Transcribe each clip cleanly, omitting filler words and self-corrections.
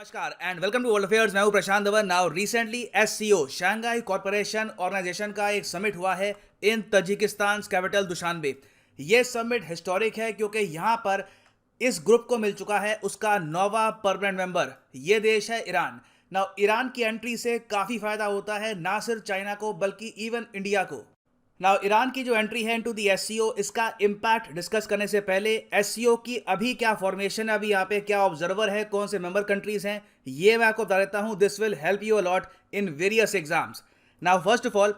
नमस्कार and welcome to world affairs. मैं हूं Prashant Dhawan. Now recently SCO Shanghai corporation organisation का एक समिट हुआ है इन तजिकिस्तान कैपिटल दुशानबे। ये समिट हिस्टोरिक है क्योंकि यहां पर इस ग्रुप को मिल चुका है उसका नौवां परमानेंट मेंबर। ये देश है ईरान। नाउ ईरान की एंट्री से काफी फायदा होता है ना सिर्फ चाइना को बल्कि इवन इंडिया को। नाउ ईरान की जो एंट्री है इनटू दी एससीओ, इसका इम्पैक्ट डिस्कस करने से पहले एससीओ की अभी क्या फॉर्मेशन है, अभी यहाँ पे क्या ऑब्जर्वर है, कौन से मेंबर कंट्रीज हैं, ये मैं आपको बता देता हूं। This will help you a lot in various exams. Now first of all,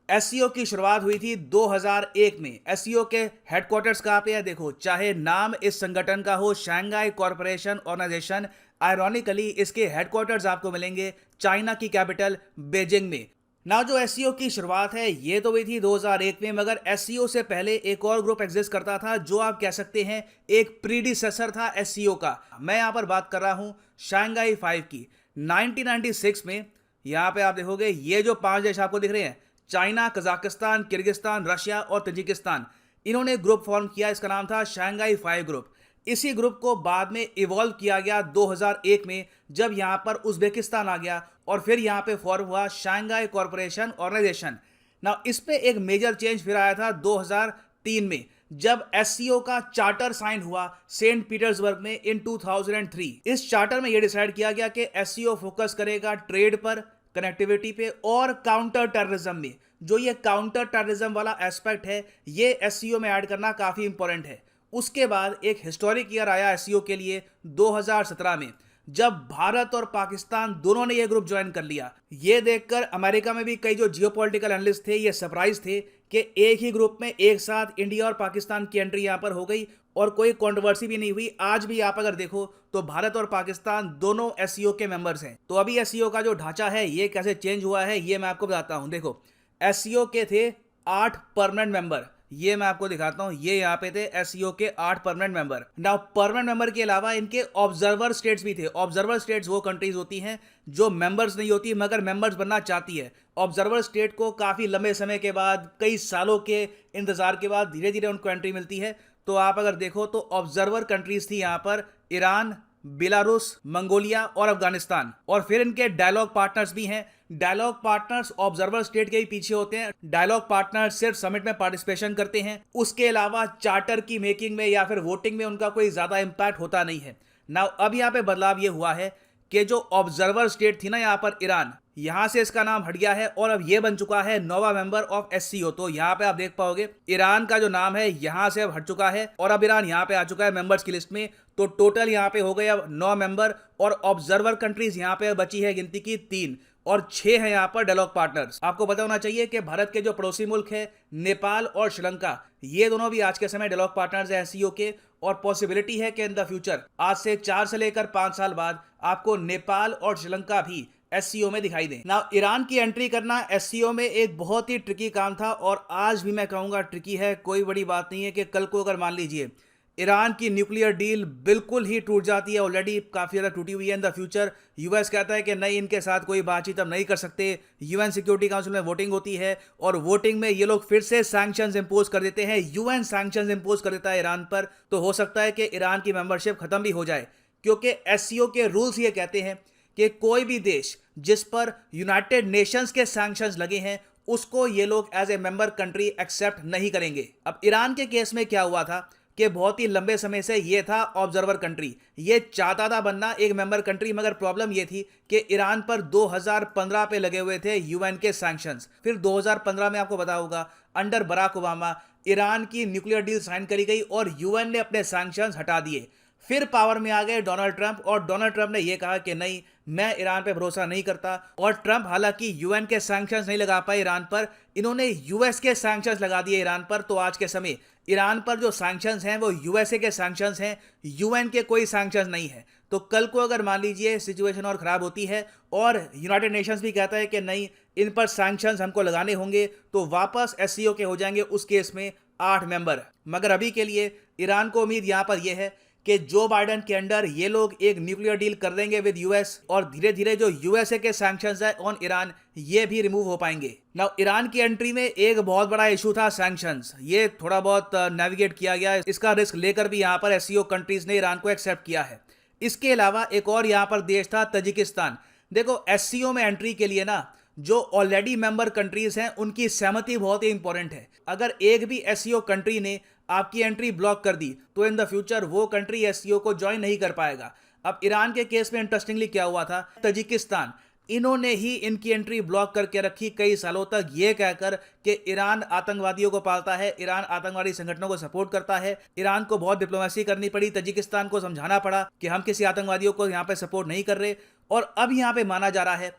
SCO की शुरुआत हुई थी 2001 में। एससीओ के हेडक्वार्टर्स कहाँ पे है देखो, चाहे नाम इस संगठन का हो शंघाई कॉरपोरेशन ऑर्गेनाइजेशन, आयरॉनिकली इसके हेडक्वार्टर्स आपको मिलेंगे चाइना की कैपिटल बीजिंग में। नाउ जो एससीओ की शुरुआत है ये तो हुई थी 2001 में, मगर एससीओ से पहले एक और ग्रुप एग्जिस्ट करता था जो आप कह सकते हैं एक प्रीडिसेसर था एससीओ का। मैं यहां पर बात कर रहा हूं शंघाई 5 की। 1996 में यहां पे आप देखोगे ये जो 5 देश आपको दिख रहे हैं, चाइना, कजाकिस्तान, किर्गिस्तान, रशिया और तजिकिस्तान, इन्होंने ग्रुप फॉर्म किया। इसका नाम था शंघाई 5 ग्रुप। इसी ग्रुप को बाद में इवॉल्व किया गया 2001 में, जब यहां पर उज्बेकिस्तान आ गया और फिर यहां पे फॉर्म हुआ शंघाई कॉरपोरेशन ऑर्गेनाइजेशन। ना इस पे एक मेजर चेंज फिर आया था 2003 में, जब एससीओ का चार्टर साइन हुआ सेंट पीटर्सबर्ग में इन 2003। इस चार्टर में यह डिसाइड किया गया कि एससीओ फोकस करेगा ट्रेड पर, कनेक्टिविटी पे और काउंटर टेररिज्म में। जो ये काउंटर टेररिज्म वाला एस्पेक्ट है ये एससीओ में ऐड करना काफी इंपॉर्टेंट है। उसके बाद एक हिस्टोरिक ईयर आया एससीओ के लिए 2017 में, जब भारत और पाकिस्तान दोनों ने यह ग्रुप ज्वाइन कर लिया। यह देखकर अमेरिका में भी कई जो जियोपॉलिटिकल एनालिस्ट थे ये सरप्राइज थे कि एक ही ग्रुप में एक साथ इंडिया और पाकिस्तान की एंट्री यहां पर हो गई और कोई कंट्रोवर्सी भी नहीं हुई। आज भी आप अगर देखो तो भारत और पाकिस्तान दोनों एससीओ के मेंबर्स हैं। तो अभी एससीओ का जो ढांचा है ये कैसे चेंज हुआ है ये मैं आपको बताता हूं। देखो, एससीओ के थे 8 परमानेंट मेंबर, ये मैं आपको दिखाता हूं। ये यहाँ पे थे एससीओ के 8 permanent member. Now permanent member के अलावा इनके ऑब्जर्वर स्टेट्स भी थे। ऑब्जर्वर स्टेट्स वो कंट्रीज होती हैं जो मेंबर्स नहीं होती मगर मेंबर्स बनना चाहती है। ऑब्जर्वर स्टेट को काफी लंबे समय के बाद, कई सालों के इंतजार के बाद धीरे धीरे उनको एंट्री मिलती है। तो आप अगर देखो तो ऑब्जर्वर कंट्रीज थी यहाँ पर ईरान, बेलारूस, मंगोलिया और अफगानिस्तान। और फिर इनके डायलॉग पार्टनर्स भी हैं। डायलॉग पार्टनर्स ऑब्जर्वर स्टेट के ही पीछे होते हैं। डायलॉग पार्टनर्स सिर्फ समिट में पार्टिसिपेशन करते हैं, उसके अलावा चार्टर की मेकिंग में या फिर वोटिंग में उनका कोई ज्यादा इंपैक्ट होता नहीं है। नाउ अब यहाँ पे बदलाव ये हुआ है कि जो ऑब्जर्वर स्टेट थी ना यहाँ पर ईरान, यहां से इसका नाम हट गया है और अब ये बन चुका है नोवा मेंबर ऑफ एससीओ। तो यहाँ पे आप देख पाओगे ईरान का जो नाम है यहां से अब हट चुका है और अब ईरान यहाँ पे आ चुका है मेंबर्स की लिस्ट में। तो टोटल यहाँ पे हो गए अब 9 मेंबर और ऑब्जर्वर कंट्रीज यहाँ पे बची है गिनती की 3 और 6 है यहाँ पर डायलॉग पार्टनर्स। आपको पता होना चाहिए कि भारत के जो पड़ोसी मुल्क है नेपाल और श्रीलंका, ये दोनों भी आज के समय डायलॉग पार्टनर्स है एससीओ के। और पॉसिबिलिटी है कि इन द फ्यूचर आज से 4 से लेकर 5 साल बाद आपको नेपाल और श्रीलंका भी एससीओ में दिखाई दें। नाउ ईरान की एंट्री करना एससीओ में एक बहुत ही ट्रिकी काम था और आज भी मैं कहूंगा ट्रिकी है। कोई बड़ी बात नहीं है कि कल को अगर मान लीजिए ईरान की न्यूक्लियर डील बिल्कुल ही टूट जाती है, ऑलरेडी काफी ज्यादा टूटी हुई है। इन द फ्यूचर यूएस कहता है कि नहीं, इनके साथ कोई बातचीत अब नहीं कर सकते। यूएन सिक्योरिटी काउंसिल में वोटिंग होती है और वोटिंग में ये लोग फिर से सैंक्शंस इंपोज कर देते हैं। यूएन सैंक्शंस इंपोज कर देता है ईरान पर। तो हो सकता है कि ईरान की मेंबरशिप खत्म भी हो जाए, क्योंकि एससीओ के रूल्स ये कहते हैं कि कोई भी देश जिस पर यूनाइटेड नेशंस के सैंक्शंस लगे हैं उसको ये लोग as a member country accept नहीं करेंगे। अब ईरान के केस में क्या हुआ था कि बहुत ही लंबे समय से ये था ऑब्जर्वर कंट्री, ये चाहता था बनना एक मेंबर कंट्री, मगर प्रॉब्लम ये थी कि ईरान पर 2015 पे लगे हुए थे यूएन के सैंक्शंस। फिर 2015 में आपको पता होगा अंडर बराक ओबामा ईरान की न्यूक्लियर डील साइन करी गई और यूएन ने अपने सैंक्शंस हटा दिए। फिर पावर में आ गए डोनाल्ड ट्रंप और डोनाल्ड ट्रंप ने यह कहा कि नहीं, मैं ईरान पे भरोसा नहीं करता। और ट्रंप हालांकि यूएन के सैंक्शंस नहीं लगा पाए ईरान पर, इन्होंने यूएस के सैंक्शंस लगा दिए ईरान पर। तो आज के समय ईरान पर जो सैंक्शंस हैं वो यूएसए के सैंक्शंस हैं, यूएन के कोई सैंक्शंस नहीं है। तो कल को अगर मान लीजिए सिचुएशन और खराब होती है और यूनाइटेड नेशंस भी कहता है कि नहीं, इन पर सैंक्शंस हमको लगाने होंगे, तो वापस एससीओ के हो जाएंगे उस केस में 8 मेंबर। मगर अभी के लिए ईरान को उम्मीद यहां पर यह है कि जो बाइडेन के अंडर ये लोग एक न्यूक्लियर डील कर देंगे विद यूएस और धीरे धीरे जो यूएसए के सैंक्शंस है ऑन ईरान ये भी रिमूव हो पाएंगे। नाउ ईरान की एंट्री में एक बहुत बड़ा इशू था सैंक्शंस। ये थोड़ा बहुत नेविगेट किया गया, इसका रिस्क लेकर भी यहां पर एससीओ कंट्रीज ने ईरान को एक्सेप्ट किया है। इसके अलावा एक और यहाँ पर देश था तजिकिस्तान। देखो एससीओ में एंट्री के लिए ना जो ऑलरेडी मेंबर कंट्रीज हैं उनकी सहमति बहुत ही इंपॉर्टेंट है। अगर एक भी एससीओ कंट्री ने आपकी एंट्री ब्लॉक कर दी तो इन द फ्यूचर वो कंट्री एससीओ को ज्वाइन नहीं कर पाएगा। अब ईरान के केस में इंटरेस्टिंगली क्या हुआ था, तजिकिस्तान इन्होंने ही इनकी एंट्री ब्लॉक करके रखी कई सालों तक, ये कहकर कि ईरान आतंकवादियों को पालता है, ईरान आतंकवादी संगठनों को सपोर्ट करता है। ईरान को बहुत डिप्लोमेसी करनी पड़ी, तजिकिस्तान को समझाना पड़ा कि हम किसी आतंकवादियों को यहाँ पे सपोर्ट नहीं कर रहे। और अब यहाँ पे माना जा रहा है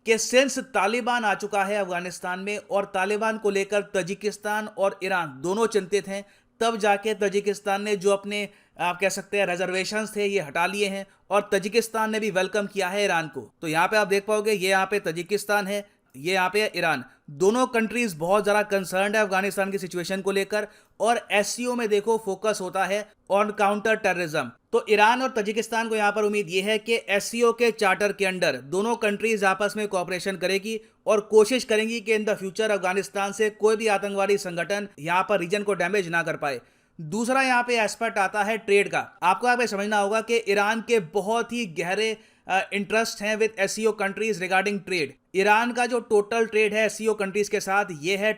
कि सिंस तालिबान आ चुका है अफगानिस्तान में और तालिबान को लेकर तजिकिस्तान और ईरान दोनों चिंतित हैं, तब जाके तजिकिस्तान ने जो अपने आप कह सकते हैं रिजर्वेशंस थे ये हटा लिए हैं और तजिकिस्तान ने भी वेलकम किया है ईरान को। तो यहाँ पे आप देख पाओगे ये यहाँ पे तजिकिस्तान है, ये यहाँ पे ईरान, दोनों कंट्रीज बहुत ज़्यादा कंसर्न्ड है अफगानिस्तान की सिचुएशन को लेकर। और एससीओ में देखो फोकस होता है ऑन काउंटर टेररिज्म। तो ईरान और तजिकिस्तान को यहाँ पर उम्मीद ये है कि एससीओ के चार्टर के अंडर दोनों कंट्रीज आपस में कोऑपरेशन करेगी और कोशिश करेंगी कि इन द फ्यूचर अफगानिस्तान से कोई भी आतंकवादी संगठन यहाँ पर रीजन को डैमेज ना कर पाए। दूसरा यहाँ पे एस्पेक्ट आता है ट्रेड का। आपको यहाँ पे समझना होगा कि ईरान के बहुत ही गहरे इंटरेस्ट हैं with SCO countries regarding trade. Iran का जो टोटल ट्रेड है एससीओ कंट्रीज के साथ ये है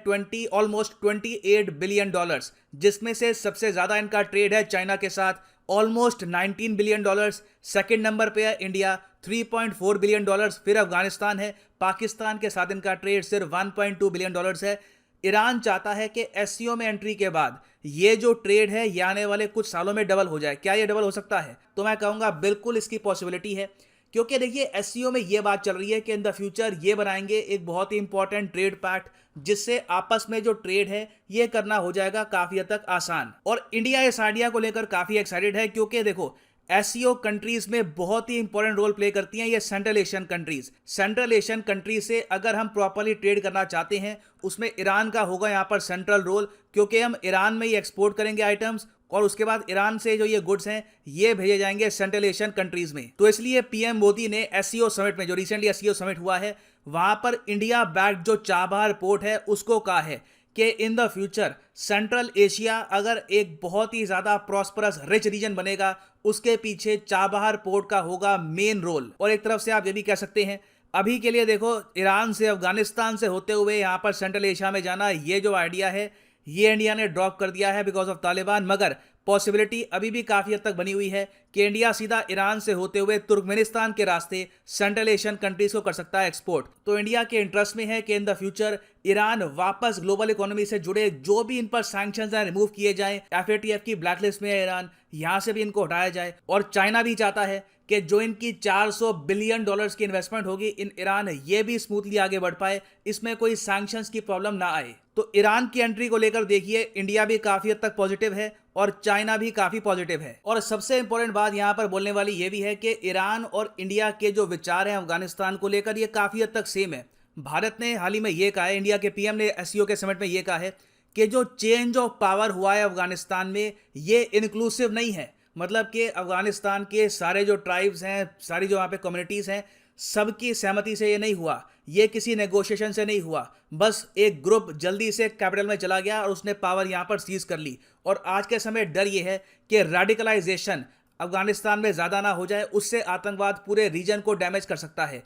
ऑलमोस्ट 28 बिलियन डॉलर्स, जिसमें से सबसे ज्यादा इनका ट्रेड है चाइना के साथ almost 19 billion dollars. Second number पे है इंडिया 3.4 बिलियन डॉलर्स, फिर अफगानिस्तान है। पाकिस्तान के साथ इनका ट्रेड सिर्फ 1.2 बिलियन डॉलर्स है। ईरान चाहता है कि एससीओ में एंट्री के बाद ये जो ट्रेड है ये आने वाले कुछ सालों में डबल हो जाए। क्या ये डबल हो सकता है? तो मैं कहूँगा बिल्कुल इसकी पॉसिबिलिटी है, क्योंकि देखिए एससीओ में ये बात चल रही है कि इन द फ्यूचर ये बनाएंगे एक बहुत ही इंपॉर्टेंट ट्रेड पैक्ट, जिससे आपस में जो ट्रेड है ये करना हो जाएगा काफी हद तक आसान। और इंडिया इस आइडिया को लेकर काफी एक्साइटेड है, क्योंकि देखो एससीओ कंट्रीज में बहुत ही इंपॉर्टेंट रोल प्ले करती हैं ये central Asian countries. Central Asian countries से अगर हम प्रॉपर्ली ट्रेड करना चाहते हैं उसमें ईरान का होगा यहाँ पर सेंट्रल रोल, क्योंकि हम ईरान में ही एक्सपोर्ट करेंगे आइटम्स और उसके बाद ईरान से जो ये गुड्स हैं ये भेजे जाएंगे सेंट्रल एशियन कंट्रीज में। तो इसलिए पीएम मोदी ने एससीओ समिट में, जो रिसेंटली एससीओ समिट हुआ है, वहां पर इंडिया बैक्ड जो चाबहार पोर्ट है उसको कहा है कि in the future central Asia अगर एक बहुत ही ज्यादा प्रॉस्परस रिच रीजन बनेगा, उसके पीछे चाबहार पोर्ट का होगा मेन रोल। और एक तरफ से आप ये भी कह सकते हैं अभी के लिए देखो ईरान से अफगानिस्तान से होते हुए यहाँ पर सेंट्रल एशिया में जाना, ये जो आइडिया है ये इंडिया ने ड्रॉप कर दिया है बिकॉज ऑफ तालिबान। मगर पॉसिबिलिटी अभी भी काफी हद तक बनी हुई है कि इंडिया सीधा ईरान से होते हुए तुर्कमेनिस्तान के रास्ते सेंट्रल एशियन कंट्रीज को कर सकता है एक्सपोर्ट। तो इंडिया के इंटरेस्ट में है कि इन द फ्यूचर ईरान वापस ग्लोबल इकोनॉमी से जुड़े, जो भी इन पर सैंक्शंस हैं रिमूव किए जाएं। एफएटीएफ की ब्लैकलिस्ट में है ईरान, यहां से भी इनको हटाया जाए। और चाइना भी चाहता है कि जो इनकी 400 बिलियन डॉलर्स की इन्वेस्टमेंट होगी इन ईरान, ये भी स्मूथली आगे बढ़ पाए, इसमें कोई सैंक्शंस की प्रॉब्लम ना आए। तो ईरान की एंट्री को लेकर देखिए इंडिया भी काफी हद तक पॉजिटिव है और चाइना भी काफी पॉजिटिव है। और सबसे इंपॉर्टेंट बात यहां पर बोलने वाली ये भी है कि ईरान और इंडिया के जो विचार हैं अफगानिस्तान को लेकर ये काफी हद तक सेम है। भारत ने हाल ही में ये कहा है, इंडिया के पीएम ने एससीओ के समिट में ये कहा है कि जो चेंज ऑफ पावर हुआ है अफगानिस्तान में ये इंक्लूसिव नहीं है। मतलब कि अफगानिस्तान के सारे जो ट्राइब्स हैं, सारी जो वहाँ पे कम्युनिटीज़ हैं, सबकी सहमति से ये नहीं हुआ, ये किसी नेगोशिएशन से नहीं हुआ। बस एक ग्रुप जल्दी से कैपिटल में चला गया और उसने पावर यहाँ पर सीज कर ली। और आज के समय डर ये है कि रेडिकलाइजेशन अफगानिस्तान में ज़्यादा ना हो जाए, उससे आतंकवाद पूरे रीजन को डैमेज कर सकता है।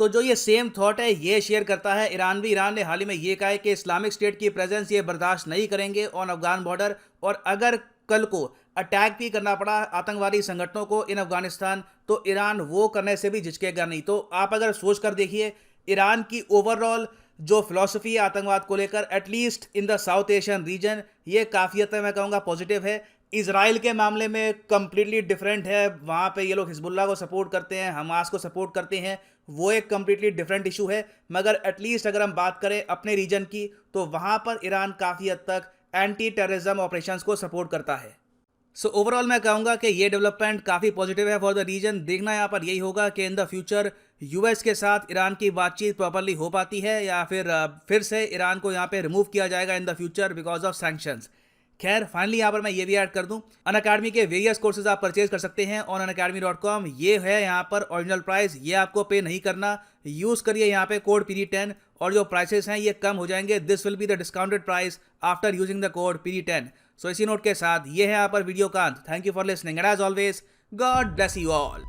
तो जो ये सेम थॉट है ये शेयर करता है ईरान भी। ईरान ने हाल ही में ये कहा है कि इस्लामिक स्टेट की प्रेजेंस ये बर्दाश्त नहीं करेंगे ऑन अफगान बॉर्डर, और अगर कल को अटैक भी करना पड़ा आतंकवादी संगठनों को इन अफगानिस्तान, तो ईरान वो करने से भी झिझकेगा नहीं। तो आप अगर सोच कर देखिए ईरान की ओवरऑल जो फिलॉसफी है आतंकवाद को लेकर, at least in the south Asian region, ये काफ़ी हद तक मैं कहूँगा पॉजिटिव है। इजराइल के मामले में कंप्लीटली डिफरेंट है, वहाँ पे ये लोग हिजबुल्लाह को सपोर्ट करते हैं, हमास को सपोर्ट करते हैं, वो एक कंप्लीटली डिफरेंट इशू है। मगर एटलीस्ट अगर हम बात करें अपने रीजन की, तो वहाँ पर ईरान काफ़ी हद तक एंटी टेररिज्म ऑपरेशंस को सपोर्ट करता है। सो ओवरऑल मैं कहूँगा कि ये डेवलपमेंट काफ़ी पॉजिटिव है फॉर द रीजन। देखना यहाँ पर यही होगा कि इन द फ्यूचर यूएस के साथ ईरान की बातचीत प्रॉपरली हो पाती है या फिर से ईरान को यहाँ पे रिमूव किया जाएगा in the future because of sanctions. खैर फाइनली यहाँ पर मैं ये भी ऐड कर दूं, अनअकैडमी के वेरियस कोर्सेज आप परचेज कर सकते हैं ऑन unacademy.com। ये है यहाँ पर ओरिजिनल प्राइस, ये आपको पे नहीं करना। यूज़ करिए यहाँ पे कोड PD10 और जो प्राइसेस हैं ये कम हो जाएंगे। This will be the discounted price after using the code PD10। सो इसी नोट के साथ ये है यहाँ पर वीडियो का अंत। Thank you for listening and as always God bless you all.